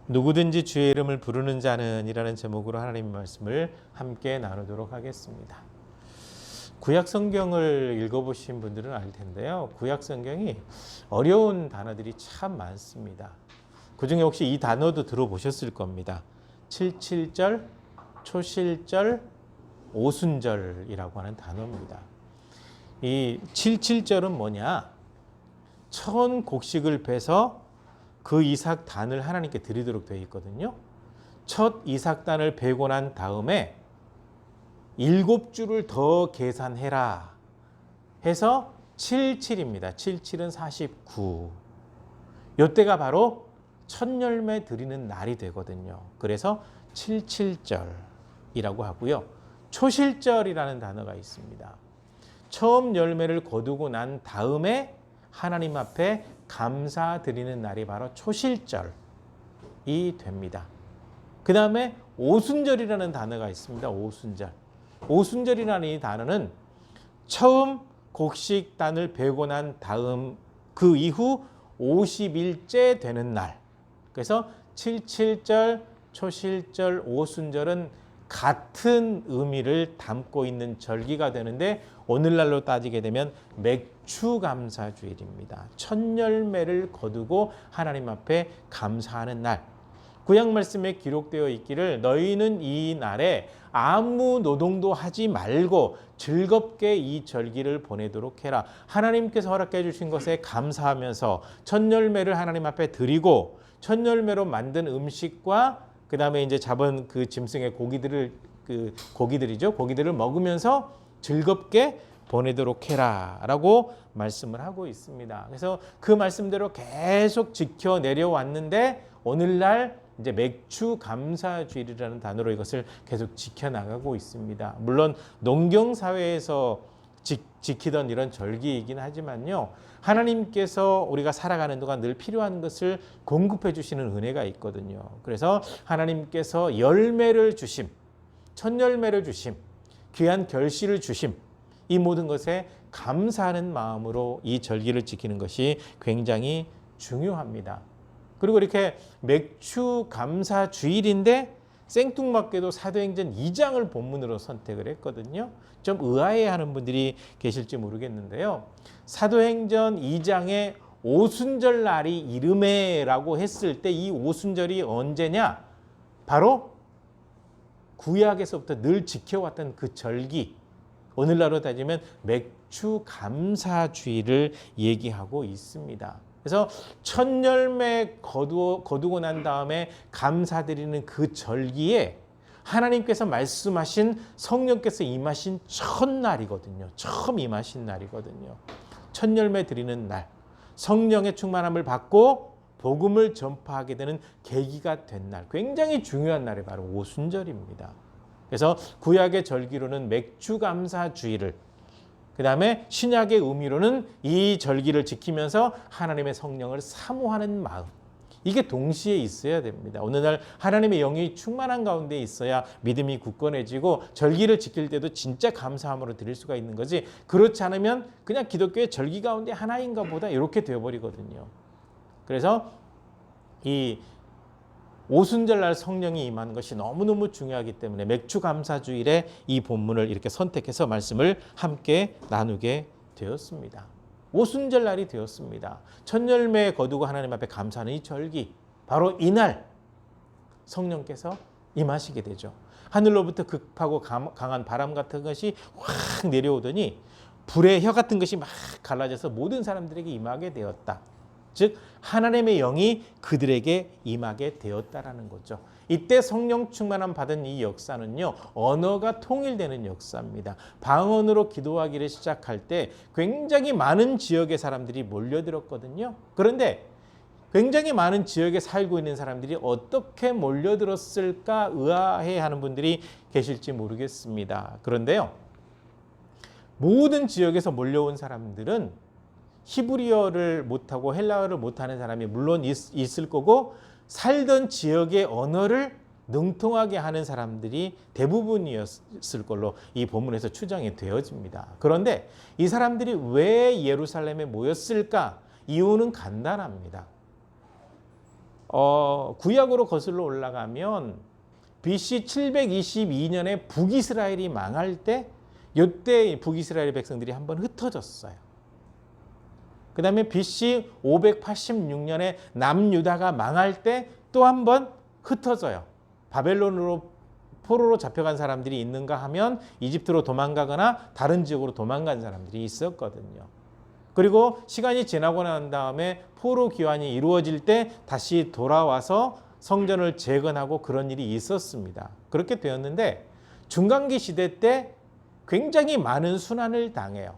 누구든지 주의 이름을 부르는 자는 이라는 제목으로 하나님의 말씀을 함께 나누도록 하겠습니다. 구약 성경을 읽어보신 분들은 알 텐데요. 구약 성경이 어려운 단어들이 참 많습니다. 그중에 혹시 이 단어도 들어보셨을 겁니다. 77절, 초실절, 오순절이라고 하는 단어입니다. 이 77절은 뭐냐? 천 곡식을 베서 그 이삭단을 하나님께 드리도록 되어 있거든요. 첫 이삭단을 베고 난 다음에 7주를 더 계산해라 해서 77입니다. 77은 49. 이때가 바로 첫 열매 드리는 날이 되거든요. 그래서 77절이라고 하고요. 초실절이라는 단어가 있습니다. 처음 열매를 거두고 난 다음에 하나님 앞에 감사드리는 날이 바로 초실절이 됩니다. 그 다음에 오순절이라는 단어가 있습니다. 오순절. 오순절이라는 이 단어는 처음 곡식단을 베고 난 다음 그 이후 50일째 되는 날. 그래서 77절, 초실절, 오순절은 같은 의미를 담고 있는 절기가 되는데 오늘날로 따지게 되면 맥추감사주일입니다. 첫 열매를 거두고 하나님 앞에 감사하는 날. 구약 말씀에 기록되어 있기를 너희는 이 날에 아무 노동도 하지 말고 즐겁게 이 절기를 보내도록 해라. 하나님께서 허락해 주신 것에 감사하면서 첫 열매를 하나님 앞에 드리고 첫 열매로 만든 음식과 그 다음에 이제 잡은 그 짐승의 고기들을 먹으면서 즐겁게 보내도록 해라 라고 말씀을 하고 있습니다. 그래서 그 말씀대로 계속 지켜 내려왔는데 오늘날 이제 맥추감사주일이라는 단어로 이것을 계속 지켜나가고 있습니다. 물론 농경사회에서 지키던 이런 절기이긴 하지만요. 하나님께서 우리가 살아가는 동안 늘 필요한 것을 공급해 주시는 은혜가 있거든요. 그래서 하나님께서 열매를 주심, 첫 열매를 주심, 귀한 결실을 주심, 이 모든 것에 감사하는 마음으로 이 절기를 지키는 것이 굉장히 중요합니다. 그리고 이렇게 맥추감사주일인데 생뚱맞게도 사도행전 2장을 본문으로 선택을 했거든요. 좀 의아해하는 분들이 계실지 모르겠는데요. 사도행전 2장에 오순절 날이 이름에라고 했을 때 이 오순절이 언제냐? 바로 구약에서부터 늘 지켜왔던 그 절기, 오늘날로 따지면 맥추감사주일을 얘기하고 있습니다. 그래서 첫 열매 거두고 난 다음에 감사드리는 그 절기에 하나님께서 말씀하신 성령께서 임하신 첫날이거든요. 처음 임하신 날이거든요. 첫 열매 드리는 날, 성령의 충만함을 받고 복음을 전파하게 되는 계기가 된 날, 굉장히 중요한 날이 바로 오순절입니다. 그래서 구약의 절기로는 맥추감사주일을, 그 다음에 신약의 의미로는 이 절기를 지키면서 하나님의 성령을 사모하는 마음, 이게 동시에 있어야 됩니다. 오늘날 하나님의 영이 충만한 가운데 있어야 믿음이 굳건해지고 절기를 지킬 때도 진짜 감사함으로 드릴 수가 있는 거지, 그렇지 않으면 그냥 기독교의 절기 가운데 하나인가 보다 이렇게 되어버리거든요. 그래서 이 오순절날 성령이 임하는 것이 너무너무 중요하기 때문에 맥추감사주일에 이 본문을 이렇게 선택해서 말씀을 함께 나누게 되었습니다. 오순절날이 되었습니다. 첫 열매 거두고 하나님 앞에 감사하는 이 절기, 바로 이날 성령께서 임하시게 되죠. 하늘로부터 급하고 강한 바람 같은 것이 확 내려오더니 불의 혀 같은 것이 막 갈라져서 모든 사람들에게 임하게 되었다. 즉 하나님의 영이 그들에게 임하게 되었다라는 거죠. 이때 성령 충만함 받은 이 역사는요, 언어가 통일되는 역사입니다. 방언으로 기도하기를 시작할 때 굉장히 많은 지역의 사람들이 몰려들었거든요. 그런데 굉장히 많은 지역에 살고 있는 사람들이 어떻게 몰려들었을까 의아해하는 분들이 계실지 모르겠습니다. 그런데요, 모든 지역에서 몰려온 사람들은 히브리어를 못하고 헬라어를 못하는 사람이 물론 있을 거고, 살던 지역의 언어를 능통하게 하는 사람들이 대부분이었을 걸로 이 본문에서 추정이 되어집니다. 그런데 이 사람들이 왜 예루살렘에 모였을까? 이유는 간단합니다. 구약으로 거슬러 올라가면 BC 722년에 북이스라엘이 망할 때 이때 북이스라엘 백성들이 한번 흩어졌어요. 그 다음에 BC 586년에 남유다가 망할 때 또 한번 흩어져요. 바벨론으로 포로로 잡혀간 사람들이 있는가 하면 이집트로 도망가거나 다른 지역으로 도망간 사람들이 있었거든요. 그리고 시간이 지나고 난 다음에 포로 귀환이 이루어질 때 다시 돌아와서 성전을 재건하고 그런 일이 있었습니다. 그렇게 되었는데 중간기 시대 때 굉장히 많은 순환을 당해요.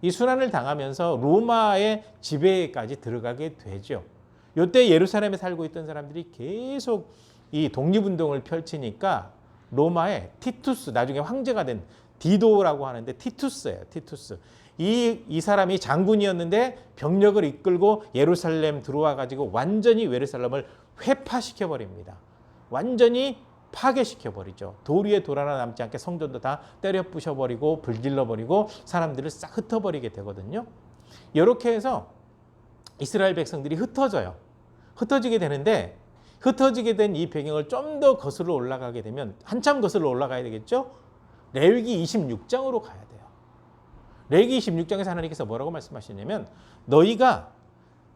이 순환을 당하면서 로마의 지배까지 들어가게 되죠. 이때 예루살렘에 살고 있던 사람들이 계속 이 독립운동을 펼치니까 로마의 티투스, 나중에 황제가 된 디도라고 하는데 티투스예요. 티투스. 이 사람이 장군이었는데 병력을 이끌고 예루살렘 들어와 가지고 완전히 예루살렘을 회파시켜 버립니다. 완전히 파괴시켜 버리죠. 돌 위에 돌 하나 남지 않게 성전도 다 때려 부셔 버리고 불질러 버리고 사람들을 싹 흩어 버리게 되거든요. 이렇게 해서 이스라엘 백성들이 흩어져요. 흩어지게 되는데 흩어지게 된 이 배경을 좀 더 거슬러 올라가게 되면 한참 거슬러 올라가야 되겠죠. 레위기 26장으로 가야 돼요. 레위기 26장에서 하나님께서 뭐라고 말씀하시냐면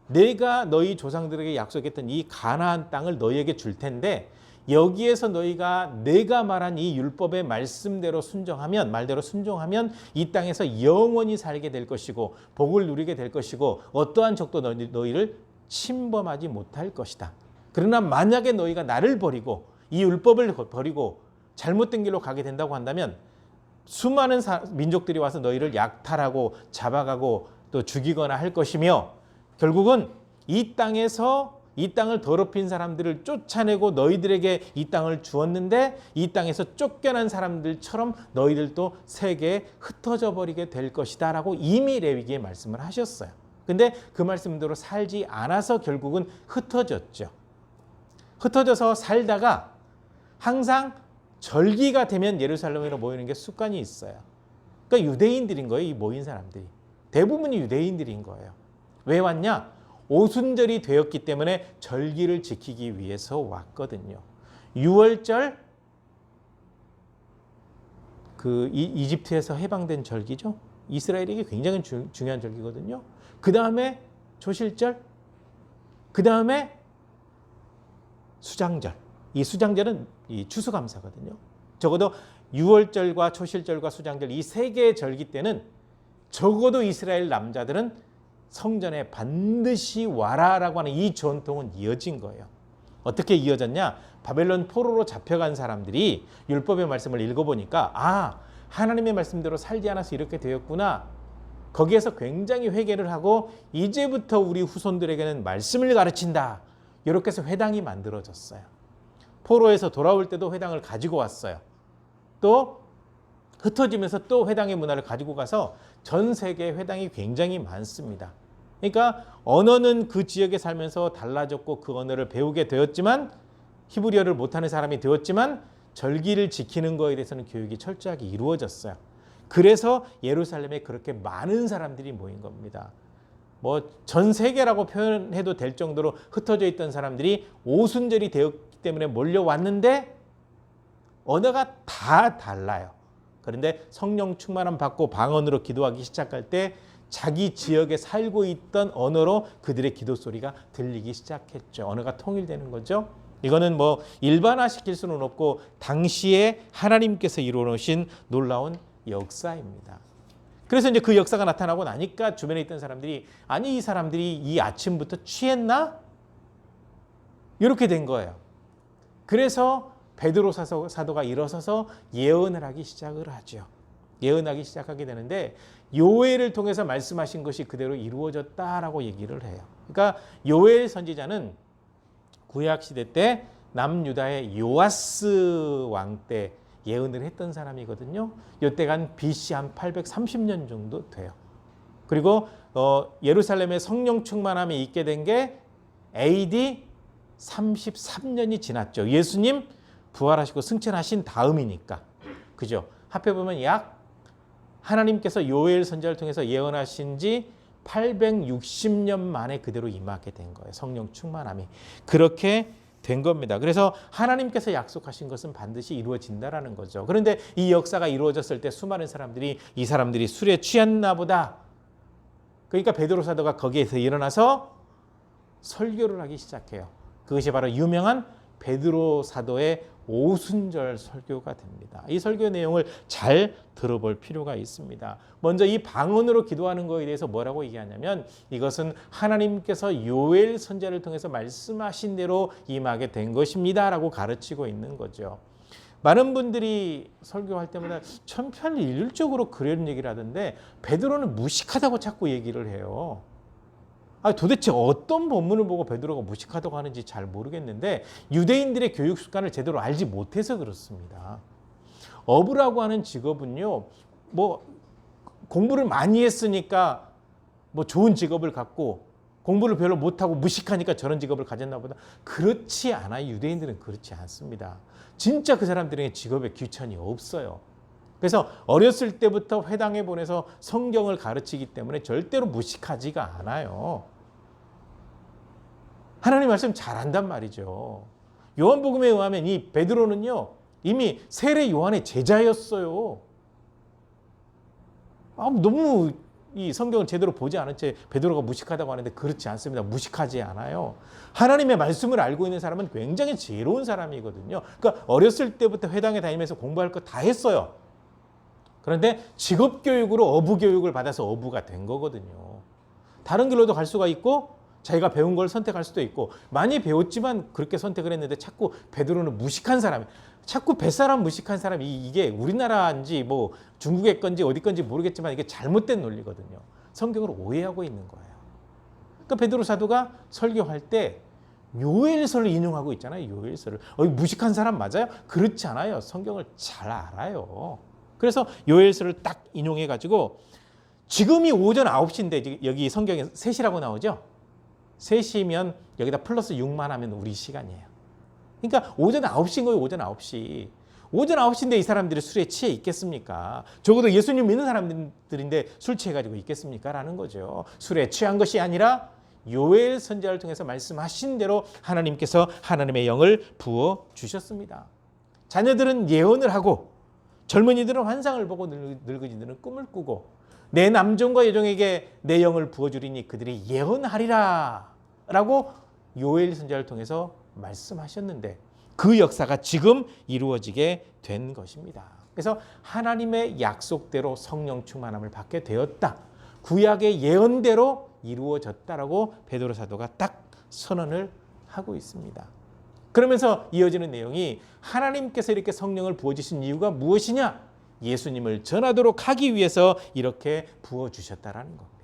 내가 너희 조상들에게 약속했던 이 가나안 땅을 너희에게 줄 텐데 여기에서 너희가 내가 말한 이 율법의 말씀대로 말대로 순종하면 이 땅에서 영원히 살게 될 것이고 복을 누리게 될 것이고 어떠한 적도 너희를 침범하지 못할 것이다. 그러나 만약에 너희가 나를 버리고 이 율법을 버리고 잘못된 길로 가게 된다고 한다면 수많은 민족들이 와서 너희를 약탈하고 잡아가고 또 죽이거나 할 것이며 결국은 이 땅을 더럽힌 사람들을 쫓아내고 너희들에게 이 땅을 주었는데 이 땅에서 쫓겨난 사람들처럼 너희들도 세계에 흩어져 버리게 될 것이다 라고 이미 레위기에 말씀을 하셨어요. 근데 그 말씀대로 살지 않아서 결국은 흩어졌죠. 흩어져서 살다가 항상 절기가 되면 예루살렘으로 모이는 게 습관이 있어요. 그러니까 유대인들인 거예요. 이 모인 사람들이. 대부분이 유대인들인 거예요. 왜 왔냐? 오순절이 되었기 때문에 절기를 지키기 위해서 왔거든요. 6월절 이집트에서 해방된 절기죠. 이스라엘에게 굉장히 중요한 절기거든요. 그 다음에 초실절, 그 다음에 수장절. 이 수장절은 이 추수감사거든요. 적어도 6월절과 초실절과 수장절 이 세 개의 절기 때는 적어도 이스라엘 남자들은 성전에 반드시 와라라고 하는 이 전통은 이어진 거예요. 어떻게 이어졌냐? 바벨론 포로로 잡혀간 사람들이 율법의 말씀을 읽어보니까 하나님의 말씀대로 살지 않아서 이렇게 되었구나. 거기에서 굉장히 회개를 하고 이제부터 우리 후손들에게는 말씀을 가르친다. 이렇게 해서 회당이 만들어졌어요. 포로에서 돌아올 때도 회당을 가지고 왔어요. 또 흩어지면서 또 회당의 문화를 가지고 가서 전 세계에 회당이 굉장히 많습니다. 그러니까 언어는 그 지역에 살면서 달라졌고 그 언어를 배우게 되었지만 히브리어를 못하는 사람이 되었지만 절기를 지키는 거에 대해서는 교육이 철저하게 이루어졌어요. 그래서 예루살렘에 그렇게 많은 사람들이 모인 겁니다. 전 세계라고 표현해도 될 정도로 흩어져 있던 사람들이 오순절이 되었기 때문에 몰려왔는데 언어가 다 달라요. 그런데 성령 충만함 받고 방언으로 기도하기 시작할 때 자기 지역에 살고 있던 언어로 그들의 기도 소리가 들리기 시작했죠. 언어가 통일되는 거죠. 이거는 일반화시킬 수는 없고 당시에 하나님께서 이루어놓으신 놀라운 역사입니다. 그래서 이제 그 역사가 나타나고 나니까 주변에 있던 사람들이 이 사람들이 이 아침부터 취했나? 이렇게 된 거예요. 그래서 베드로 사도가 일어서서 예언을 하기 시작을 하죠. 예언하기 시작하게 되는데 요엘을 통해서 말씀하신 것이 그대로 이루어졌다라고 얘기를 해요. 그러니까 요엘 선지자는 구약 시대 때 남유다의 요아스 왕 때 예언을 했던 사람이거든요. 이때가 한 BC 한 830년 정도 돼요. 그리고 예루살렘에 성령 충만함이 있게 된 게 AD 33년이 지났죠. 예수님 부활하시고 승천하신 다음이니까. 그죠? 합해 보면 하나님께서 요엘 선지자를 통해서 예언하신 지 860년 만에 그대로 임하게 된 거예요. 성령 충만함이. 그렇게 된 겁니다. 그래서 하나님께서 약속하신 것은 반드시 이루어진다라는 거죠. 그런데 이 역사가 이루어졌을 때 수많은 사람들이 이 사람들이 술에 취했나 보다. 그러니까 베드로 사도가 거기에서 일어나서 설교를 하기 시작해요. 그것이 바로 유명한 베드로 사도의 오순절 설교가 됩니다. 이 설교 내용을 잘 들어볼 필요가 있습니다. 먼저 이 방언으로 기도하는 것에 대해서 뭐라고 얘기하냐면 이것은 하나님께서 요엘 선지자를 통해서 말씀하신 대로 임하게 된 것입니다 라고 가르치고 있는 거죠. 많은 분들이 설교할 때마다 천편일률적으로 그런 얘기를 하던데 베드로는 무식하다고 자꾸 얘기를 해요. 도대체 어떤 본문을 보고 베드로가 무식하다고 하는지 잘 모르겠는데 유대인들의 교육 습관을 제대로 알지 못해서 그렇습니다. 어부라고 하는 직업은요, 뭐 공부를 많이 했으니까 뭐 좋은 직업을 갖고 공부를 별로 못하고 무식하니까 저런 직업을 가졌나 보다. 그렇지 않아요. 유대인들은 그렇지 않습니다. 진짜 그 사람들에게 직업에 귀천이 없어요. 그래서 어렸을 때부터 회당에 보내서 성경을 가르치기 때문에 절대로 무식하지가 않아요. 하나님 말씀 잘 안단 말이죠. 요한복음에 의하면 이 베드로는요 이미 세례 요한의 제자였어요. 너무 이 성경을 제대로 보지 않은 채 베드로가 무식하다고 하는데 그렇지 않습니다. 무식하지 않아요. 하나님의 말씀을 알고 있는 사람은 굉장히 지혜로운 사람이거든요. 그러니까 어렸을 때부터 회당에 다니면서 공부할 거 다 했어요. 그런데 직업교육으로 어부교육을 받아서 어부가 된 거거든요. 다른 길로도 갈 수가 있고 자기가 배운 걸 선택할 수도 있고 많이 배웠지만 그렇게 선택을 했는데 자꾸 베드로는 무식한 사람이 자꾸 뱃사람 무식한 사람이 이게 우리나라인지 뭐 중국의 건지 어디 건지 모르겠지만 이게 잘못된 논리거든요. 성경을 오해하고 있는 거예요. 그러니까 베드로 사도가 설교할 때 요엘서를 인용하고 있잖아요. 요엘서를. 무식한 사람 맞아요? 그렇지 않아요. 성경을 잘 알아요. 그래서 요엘서를 딱 인용해 가지고 지금이 오전 9시인데 여기 성경에 3시라고 나오죠. 3시면 여기다 플러스 6만 하면 우리 시간이에요. 그러니까 오전 9시인 거예요. 오전 9시. 오전 9시인데 이 사람들이 술에 취해 있겠습니까? 적어도 예수님 믿는 사람들인데 술 취해가지고 있겠습니까? 라는 거죠. 술에 취한 것이 아니라 요엘 선지자를 통해서 말씀하신 대로 하나님께서 하나님의 영을 부어주셨습니다. 자녀들은 예언을 하고 젊은이들은 환상을 보고 늙은이들은 꿈을 꾸고 내 남종과 여종에게 내 영을 부어주리니 그들이 예언하리라 라고 요엘 선지자를 통해서 말씀하셨는데 그 역사가 지금 이루어지게 된 것입니다. 그래서 하나님의 약속대로 성령 충만함을 받게 되었다. 구약의 예언대로 이루어졌다라고 베드로 사도가 딱 선언을 하고 있습니다. 그러면서 이어지는 내용이 하나님께서 이렇게 성령을 부어주신 이유가 무엇이냐? 예수님을 전하도록 하기 위해서 이렇게 부어주셨다라는 겁니다.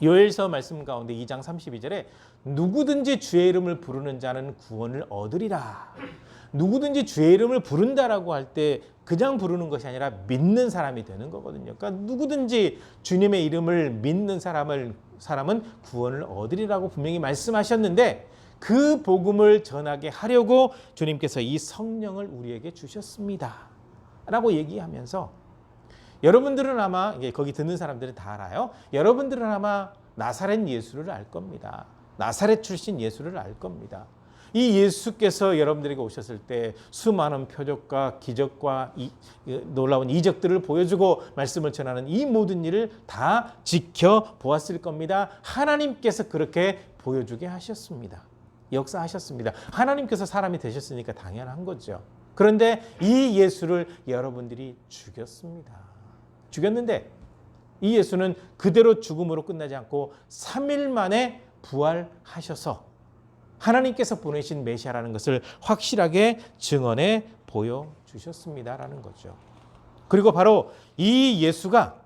요엘서 말씀 가운데 2장 32절에 누구든지 주의 이름을 부르는 자는 구원을 얻으리라. 누구든지 주의 이름을 부른다라고 할 때 그냥 부르는 것이 아니라 믿는 사람이 되는 거거든요. 그러니까 누구든지 주님의 이름을 믿는 사람은 구원을 얻으리라고 분명히 말씀하셨는데 그 복음을 전하게 하려고 주님께서 이 성령을 우리에게 주셨습니다. 라고 얘기하면서 여러분들은 아마 거기 듣는 사람들은 다 알아요. 여러분들은 아마 나사렛 예수를 알 겁니다. 나사렛 출신 예수를 알 겁니다. 이 예수께서 여러분들에게 오셨을 때 수많은 표적과 기적과 놀라운 이적들을 보여주고 말씀을 전하는 이 모든 일을 다 지켜보았을 겁니다. 하나님께서 그렇게 보여주게 하셨습니다. 역사하셨습니다. 하나님께서 사람이 되셨으니까 당연한 거죠. 그런데 이 예수를 여러분들이 죽였습니다. 죽였는데 이 예수는 그대로 죽음으로 끝나지 않고 3일 만에 부활하셔서 하나님께서 보내신 메시아라는 것을 확실하게 증언해 보여주셨습니다라는 거죠. 그리고 바로 이 예수가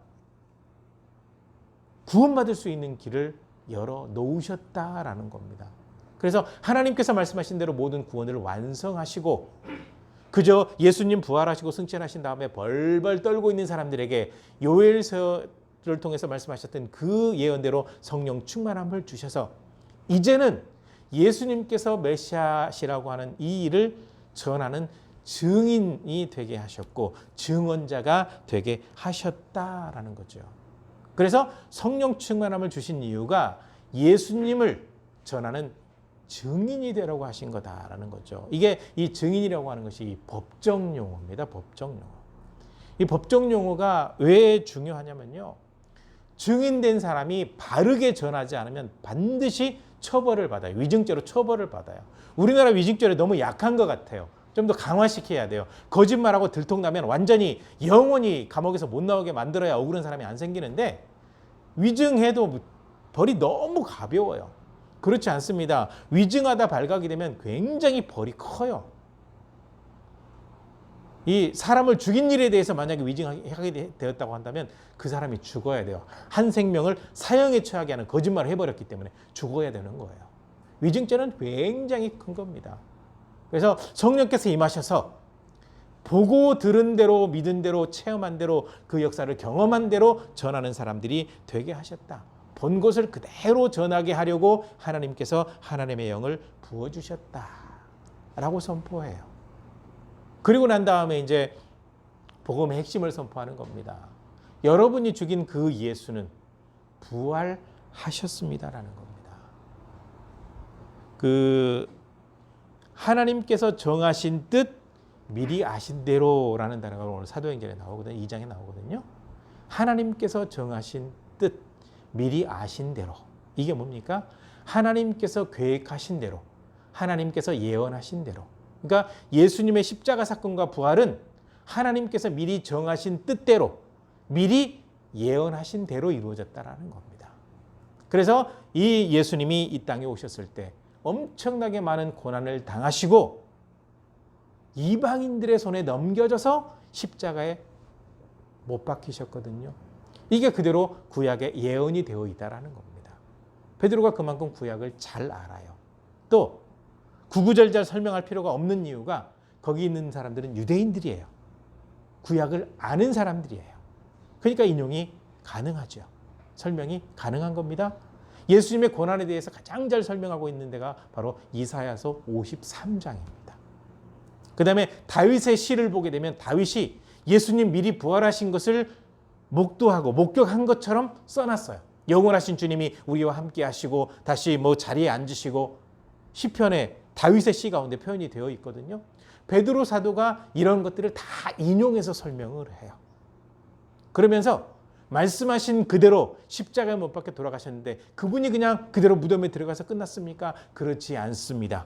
구원받을 수 있는 길을 열어 놓으셨다라는 겁니다. 그래서 하나님께서 말씀하신 대로 모든 구원을 완성하시고 그저 예수님 부활하시고 승천하신 다음에 벌벌 떨고 있는 사람들에게 요엘서를 통해서 말씀하셨던 그 예언대로 성령 충만함을 주셔서 이제는 예수님께서 메시아시라고 하는 이 일을 전하는 증인이 되게 하셨고 증언자가 되게 하셨다라는 거죠. 그래서 성령 충만함을 주신 이유가 예수님을 전하는 증인이 되라고 하신 거다라는 거죠. 이게 이 증인이라고 하는 것이 법정 용어입니다. 법정 용어. 이 법정 용어가 왜 중요하냐면요. 증인된 사람이 바르게 전하지 않으면 반드시 처벌을 받아요. 위증죄로 처벌을 받아요. 우리나라 위증죄는 너무 약한 것 같아요. 좀 더 강화시켜야 돼요. 거짓말하고 들통나면 완전히 영원히 감옥에서 못 나오게 만들어야 억울한 사람이 안 생기는데 위증해도 벌이 너무 가벼워요. 그렇지 않습니다. 위증하다 발각이 되면 굉장히 벌이 커요. 이 사람을 죽인 일에 대해서 만약에 위증하게 되었다고 한다면 그 사람이 죽어야 돼요. 한 생명을 사형에 처하게 하는 거짓말을 해버렸기 때문에 죽어야 되는 거예요. 위증죄는 굉장히 큰 겁니다. 그래서 성령께서 임하셔서 보고 들은 대로 믿은 대로 체험한 대로 그 역사를 경험한 대로 전하는 사람들이 되게 하셨다. 본 것을 그대로 전하게 하려고 하나님께서 하나님의 영을 부어주셨다라고 선포해요. 그리고 난 다음에 이제 복음의 핵심을 선포하는 겁니다. 여러분이 죽인 그 예수는 부활하셨습니다라는 겁니다. 하나님께서 정하신 뜻 미리 아신 대로라는 단어가 오늘 사도행전에 나오거든요. 2장에 나오거든요. 하나님께서 정하신 뜻 미리 아신 대로. 이게 뭡니까? 하나님께서 계획하신 대로, 하나님께서 예언하신 대로. 그러니까 예수님의 십자가 사건과 부활은 하나님께서 미리 정하신 뜻대로, 미리 예언하신 대로 이루어졌다라는 겁니다. 그래서 이 예수님이 이 땅에 오셨을 때 엄청나게 많은 고난을 당하시고 이방인들의 손에 넘겨져서 십자가에 못 박히셨거든요. 이게 그대로 구약에 예언이 되어 있다는 겁니다. 베드로가 그만큼 구약을 잘 알아요. 또 구구절절 설명할 필요가 없는 이유가 거기 있는 사람들은 유대인들이에요. 구약을 아는 사람들이에요. 그러니까 인용이 가능하죠. 설명이 가능한 겁니다. 예수님의 고난에 대해서 가장 잘 설명하고 있는 데가 바로 이사야서 53장입니다. 그 다음에 다윗의 시를 보게 되면 다윗이 예수님 미리 부활하신 것을 목도하고 목격한 것처럼 써놨어요. 영원하신 주님이 우리와 함께 하시고 다시 자리에 앉으시고 시편에 다윗의 시 가운데 표현이 되어 있거든요. 베드로 사도가 이런 것들을 다 인용해서 설명을 해요. 그러면서 말씀하신 그대로 십자가에 못 박혀 돌아가셨는데 그분이 그냥 그대로 무덤에 들어가서 끝났습니까? 그렇지 않습니다.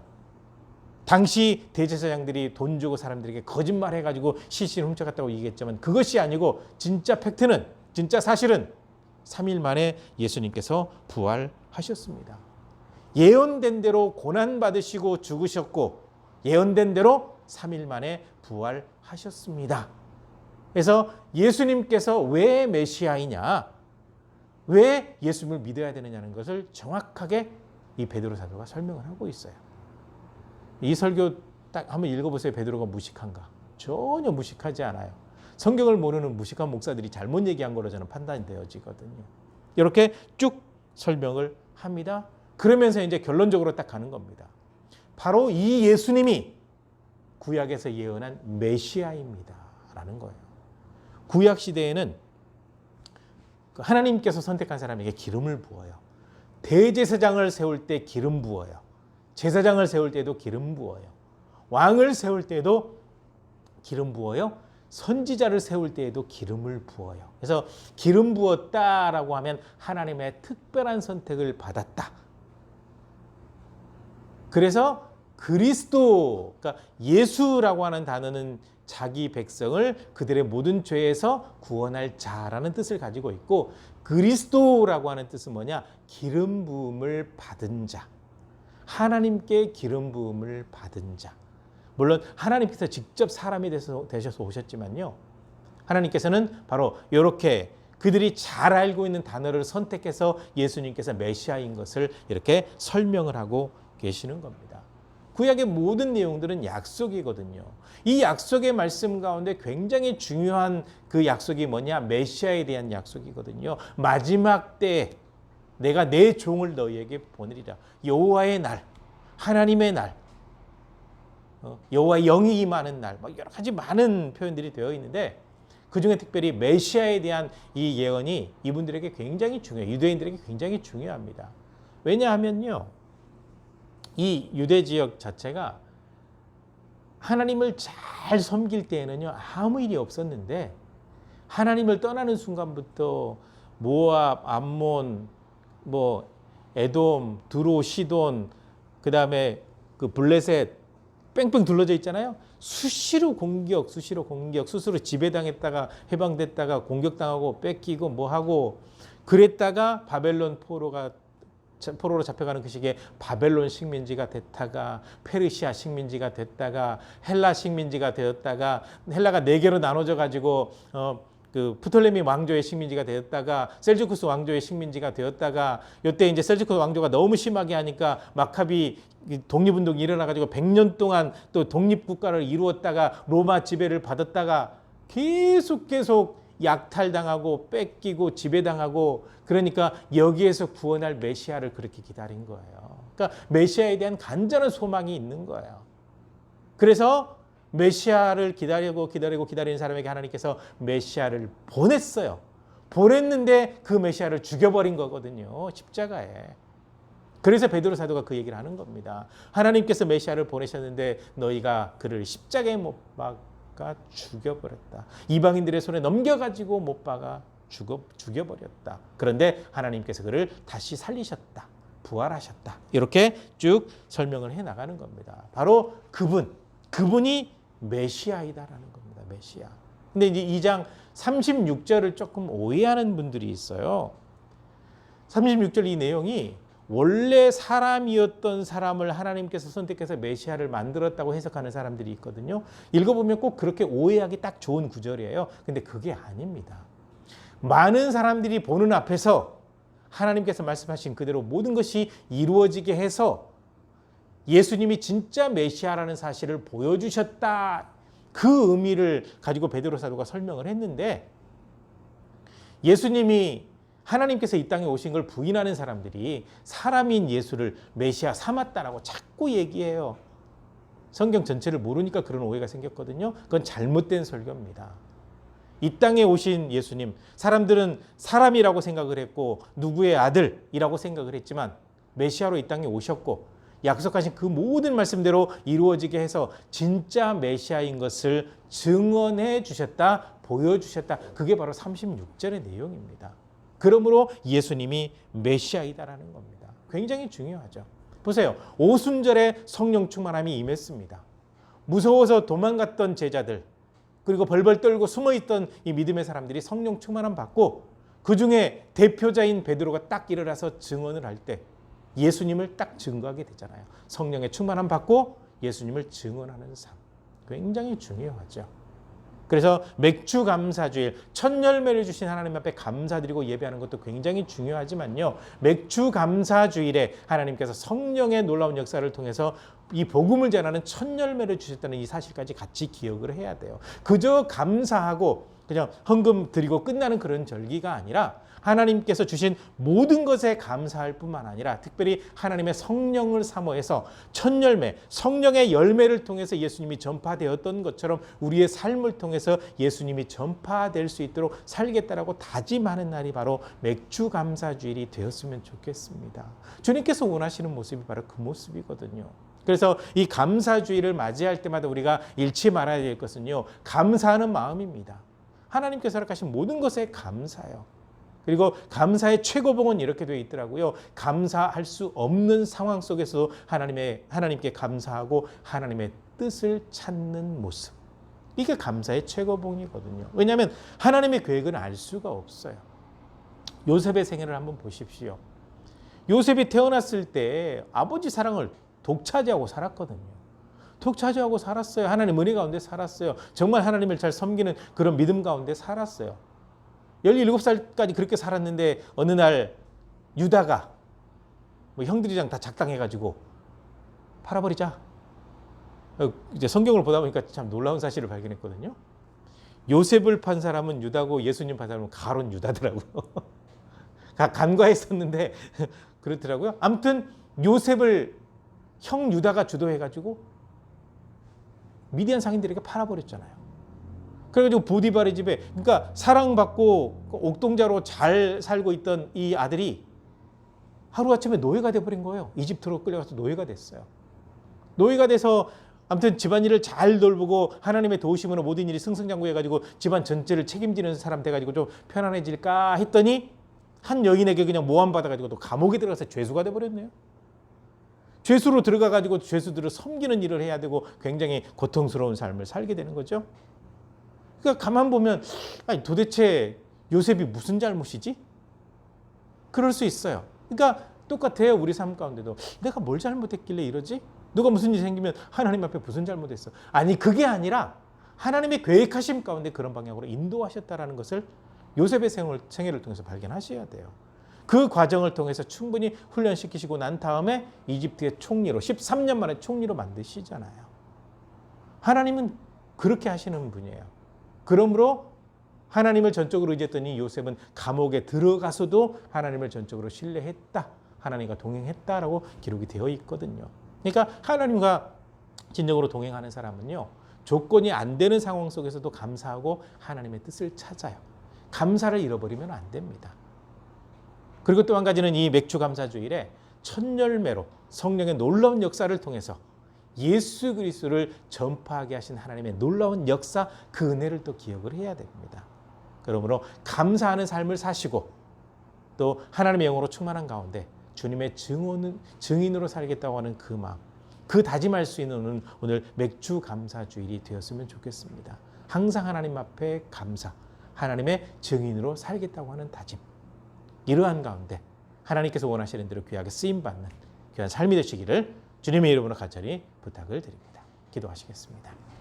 당시 대제사장들이 돈 주고 사람들에게 거짓말해가지고 시신을 훔쳐갔다고 얘기했지만 그것이 아니고 진짜 팩트는, 진짜 사실은 3일 만에 예수님께서 부활하셨습니다. 예언된 대로 고난받으시고 죽으셨고 예언된 대로 3일 만에 부활하셨습니다. 그래서 예수님께서 왜 메시아이냐, 왜 예수님을 믿어야 되느냐는 것을 정확하게 이 베드로 사도가 설명을 하고 있어요. 이 설교 딱 한번 읽어보세요. 베드로가 무식한가? 전혀 무식하지 않아요. 성경을 모르는 무식한 목사들이 잘못 얘기한 거로 저는 판단이 되어지거든요. 이렇게 쭉 설명을 합니다. 그러면서 이제 결론적으로 딱 가는 겁니다. 바로 이 예수님이 구약에서 예언한 메시아입니다. 라는 거예요. 구약 시대에는 하나님께서 선택한 사람에게 기름을 부어요. 대제사장을 세울 때 기름 부어요. 제사장을 세울 때도 기름 부어요. 왕을 세울 때도 기름 부어요. 선지자를 세울 때에도 기름을 부어요. 그래서 기름 부었다라고 하면 하나님의 특별한 선택을 받았다. 그래서 그리스도, 그러니까 예수라고 하는 단어는 자기 백성을 그들의 모든 죄에서 구원할 자라는 뜻을 가지고 있고, 그리스도라고 하는 뜻은 뭐냐? 기름 부음을 받은 자. 하나님께 기름 부음을 받은 자. 물론 하나님께서 직접 사람이 되셔서 오셨지만요. 하나님께서는 바로 이렇게 그들이 잘 알고 있는 단어를 선택해서 예수님께서 메시아인 것을 이렇게 설명을 하고 계시는 겁니다. 구약의 모든 내용들은 약속이거든요. 이 약속의 말씀 가운데 굉장히 중요한 그 약속이 뭐냐? 메시아에 대한 약속이거든요. 마지막 때에 내가 내 종을 너희에게 보내리라. 여호와의 날, 하나님의 날, 여호와의 영이 임하는 날, 여러 가지 많은 표현들이 되어 있는데 그중에 특별히 메시아에 대한 이 예언이 이분들에게 굉장히 중요해요. 유대인들에게 굉장히 중요합니다. 왜냐하면요, 이 유대 지역 자체가 하나님을 잘 섬길 때에는요 아무 일이 없었는데, 하나님을 떠나는 순간부터 모압, 암몬, 뭐 에돔, 두로, 시돈, 그 다음에 그 블레셋 뺑뺑 둘러져 있잖아요. 수시로 공격, 스스로 지배당했다가 해방됐다가 공격당하고 뺏기고 뭐하고 그랬다가 바벨론 포로로 잡혀가는 그 시기에 바벨론 식민지가 됐다가 페르시아 식민지가 됐다가 헬라 식민지가 되었다가 헬라가 4개로 나눠져 가지고 그 프톨레미 왕조의 식민지가 되었다가 셀주쿠스 왕조의 식민지가 되었다가, 이때 이제 셀주쿠스 왕조가 너무 심하게 하니까 마카비 독립운동이 일어나가지고 100년 동안 또 독립국가를 이루었다가 로마 지배를 받았다가 계속 약탈당하고 뺏기고 지배당하고, 그러니까 여기에서 구원할 메시아를 그렇게 기다린 거예요. 그러니까 메시아에 대한 간절한 소망이 있는 거예요. 그래서 메시아를 기다리는 사람에게 하나님께서 메시아를 보냈어요. 보냈는데 그 메시아를 죽여버린 거거든요, 십자가에. 그래서 베드로 사도가 그 얘기를 하는 겁니다. 하나님께서 메시아를 보내셨는데 너희가 그를 십자가에 못 박아 죽여버렸다. 이방인들의 손에 넘겨가지고 못 박아 죽여버렸다. 그런데 하나님께서 그를 다시 살리셨다. 부활하셨다. 이렇게 쭉 설명을 해 나가는 겁니다. 바로 그분이 메시아이다라는 겁니다. 메시아. 근데 이제 2장 36절을 조금 오해하는 분들이 있어요. 36절 이 내용이 원래 사람이었던 사람을 하나님께서 선택해서 메시아를 만들었다고 해석하는 사람들이 있거든요. 읽어보면 꼭 그렇게 오해하기 딱 좋은 구절이에요. 근데 그게 아닙니다. 많은 사람들이 보는 앞에서 하나님께서 말씀하신 그대로 모든 것이 이루어지게 해서 예수님이 진짜 메시아라는 사실을 보여주셨다. 그 의미를 가지고 베드로 사도가 설명을 했는데, 예수님이 하나님께서 이 땅에 오신 걸 부인하는 사람들이 사람인 예수를 메시아 삼았다라고 자꾸 얘기해요. 성경 전체를 모르니까 그런 오해가 생겼거든요. 그건 잘못된 설교입니다. 이 땅에 오신 예수님, 사람들은 사람이라고 생각을 했고 누구의 아들이라고 생각을 했지만 메시아로 이 땅에 오셨고 약속하신 그 모든 말씀대로 이루어지게 해서 진짜 메시아인 것을 증언해 주셨다, 보여주셨다. 그게 바로 36절의 내용입니다. 그러므로 예수님이 메시아이다라는 겁니다. 굉장히 중요하죠. 보세요. 오순절에 성령 충만함이 임했습니다. 무서워서 도망갔던 제자들, 그리고 벌벌 떨고 숨어있던 이 믿음의 사람들이 성령 충만함 받고, 그 중에 대표자인 베드로가 딱 일어나서 증언을 할 때 예수님을 딱 증거하게 되잖아요. 성령의 충만함 받고 예수님을 증언하는 삶. 굉장히 중요하죠. 그래서 맥주 감사주일, 첫 열매를 주신 하나님 앞에 감사드리고 예배하는 것도 굉장히 중요하지만요, 맥주 감사주일에 하나님께서 성령의 놀라운 역사를 통해서 이 복음을 전하는 첫 열매를 주셨다는 이 사실까지 같이 기억을 해야 돼요. 그저 감사하고 그냥 헌금 드리고 끝나는 그런 절기가 아니라 하나님께서 주신 모든 것에 감사할 뿐만 아니라 특별히 하나님의 성령을 사모해서 첫 열매, 성령의 열매를 통해서 예수님이 전파되었던 것처럼 우리의 삶을 통해서 예수님이 전파될 수 있도록 살겠다라고 다짐하는 날이 바로 맥주 감사주일이 되었으면 좋겠습니다. 주님께서 원하시는 모습이 바로 그 모습이거든요. 그래서 이 감사주일을 맞이할 때마다 우리가 잃지 말아야 될 것은요, 감사하는 마음입니다. 하나님께서 허락하신 모든 것에 감사해요. 그리고 감사의 최고봉은 이렇게 되어 있더라고요. 감사할 수 없는 상황 속에서 하나님께 감사하고 하나님의 뜻을 찾는 모습. 이게 감사의 최고봉이거든요. 왜냐하면 하나님의 계획은 알 수가 없어요. 요셉의 생애를 한번 보십시오. 요셉이 태어났을 때 아버지 사랑을 독차지하고 살았거든요. 독차지하고 살았어요. 하나님 은혜 가운데 살았어요. 정말 하나님을 잘 섬기는 그런 믿음 가운데 살았어요. 17살까지 그렇게 살았는데 어느 날 유다가 형들이랑 다 작당해가지고 팔아버리자. 이제 성경을 보다 보니까 참 놀라운 사실을 발견했거든요. 요셉을 판 사람은 유다고 예수님 판 사람은 가론 유다더라고요. 간과했었는데 그렇더라고요. 아무튼 요셉을 형 유다가 주도해가지고 미디안 상인들에게 팔아버렸잖아요. 그래가지고 보디발의 집에, 그러니까 사랑받고 옥동자로 잘 살고 있던 이 아들이 하루아침에 노예가 돼버린 거예요. 이집트로 끌려가서 노예가 됐어요. 노예가 돼서 아무튼 집안일을 잘 돌보고 하나님의 도우심으로 모든 일이 승승장구해가지고 집안 전체를 책임지는 사람 돼가지고 좀 편안해질까 했더니 한 여인에게 그냥 모함받아가지고 또 감옥에 들어가서 죄수가 돼버렸네요. 죄수로 들어가가지고 죄수들을 섬기는 일을 해야 되고 굉장히 고통스러운 삶을 살게 되는 거죠. 그러니까 가만 보면 아니, 도대체 요셉이 무슨 잘못이지? 그럴 수 있어요. 그러니까 똑같아요. 우리 삶 가운데도 내가 뭘 잘못했길래 이러지? 누가 무슨 일이 생기면 하나님 앞에 무슨 잘못했어? 아니 그게 아니라 하나님의 계획하심 가운데 그런 방향으로 인도하셨다라는 것을 요셉의 생애를 통해서 발견하셔야 돼요. 그 과정을 통해서 충분히 훈련시키시고 난 다음에 이집트의 총리로 13년 만에 총리로 만드시잖아요. 하나님은 그렇게 하시는 분이에요. 그러므로 하나님을 전적으로 의지했더니 요셉은 감옥에 들어가서도 하나님을 전적으로 신뢰했다. 하나님과 동행했다라고 기록이 되어 있거든요. 그러니까 하나님과 진정으로 동행하는 사람은요. 조건이 안 되는 상황 속에서도 감사하고 하나님의 뜻을 찾아요. 감사를 잃어버리면 안 됩니다. 그리고 또 한 가지는 이 맥주 감사주일에 첫 열매로 성령의 놀라운 역사를 통해서 예수 그리스도를 전파하게 하신 하나님의 놀라운 역사, 그 은혜를 또 기억을 해야 됩니다. 그러므로 감사하는 삶을 사시고 또 하나님의 영으로 충만한 가운데 주님의 증인으로 살겠다고 하는 그 마음, 그 다짐할 수 있는 오늘 맥주 감사주일이 되었으면 좋겠습니다. 항상 하나님 앞에 감사, 하나님의 증인으로 살겠다고 하는 다짐, 이러한 가운데 하나님께서 원하시는 대로 귀하게 쓰임받는 귀한 삶이 되시기를 주님의 이름으로 간절히 부탁을 드립니다. 기도하시겠습니다.